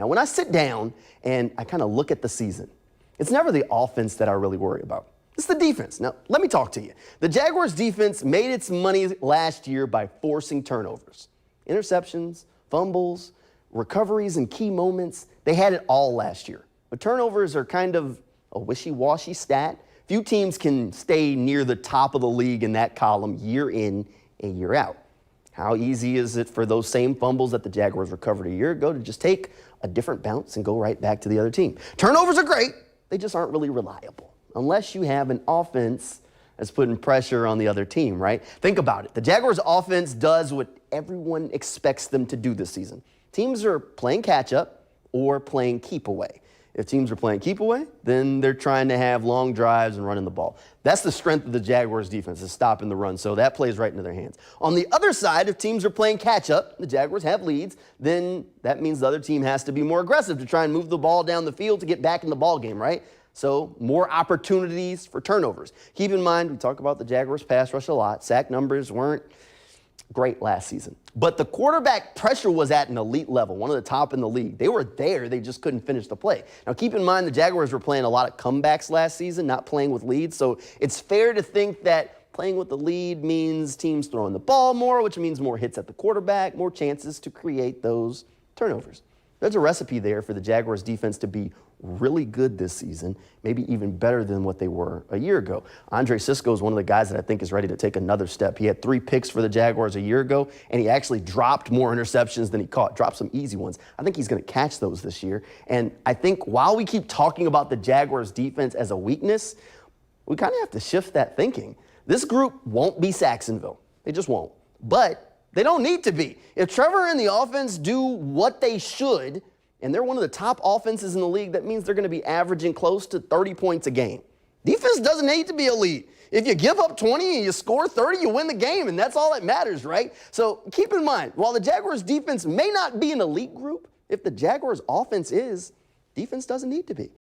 Now, when I sit down and I kind of look at the season, it's never the offense that I really worry about. It's the defense. Now, let me talk to you. The Jaguars defense made its money last year by forcing turnovers. Interceptions, fumbles, recoveries in key moments. They had it all last year. But turnovers are kind of a wishy-washy stat. Few teams can stay near the top of the league in that column year in and year out. How easy is it for those same fumbles that the Jaguars recovered a year ago to just take a different bounce and go right back to the other team? Turnovers are great. They just aren't really reliable unless you have an offense that's putting pressure on the other team, right? Think about it. The Jaguars offense does what everyone expects them to do this season. Teams are playing catch up or playing keep away. If teams are playing keep away, then they're trying to have long drives and running the ball. That's the strength of the Jaguars defense, is stopping the run, so that plays right into their hands. On the other side, if teams are playing catch up, the Jaguars have leads, then that means the other team has to be more aggressive to try and move the ball down the field to get back in the ball game, right? So more opportunities for turnovers. Keep in mind, we talk about the Jaguars pass rush a lot. Sack numbers weren't great last season. But the quarterback pressure was at an elite level, one of the top in the league. They were there, they just couldn't finish the play. Now keep in mind the Jaguars were playing a lot of comebacks last season, not playing with leads. So it's fair to think that playing with the lead means teams throwing the ball more, which means more hits at the quarterback, more chances to create those turnovers. There's a recipe there for the Jaguars defense to be really good this season, maybe even better than what they were a year ago. Andre Cisco is one of the guys that I think is ready to take another step. He had 3 picks for the Jaguars a year ago, and he actually dropped more interceptions than he caught, dropped some easy ones. I think he's going to catch those this year. And I think while we keep talking about the Jaguars defense as a weakness, we kind of have to shift that thinking. This group won't be Saxonville. They just won't. But they don't need to be. If Trevor and the offense do what they should, and they're one of the top offenses in the league, that means they're going to be averaging close to 30 points a game. Defense doesn't need to be elite. If you give up 20 and you score 30, you win the game, and that's all that matters, right? So keep in mind, while the Jaguars defense may not be an elite group, if the Jaguars offense is, defense doesn't need to be.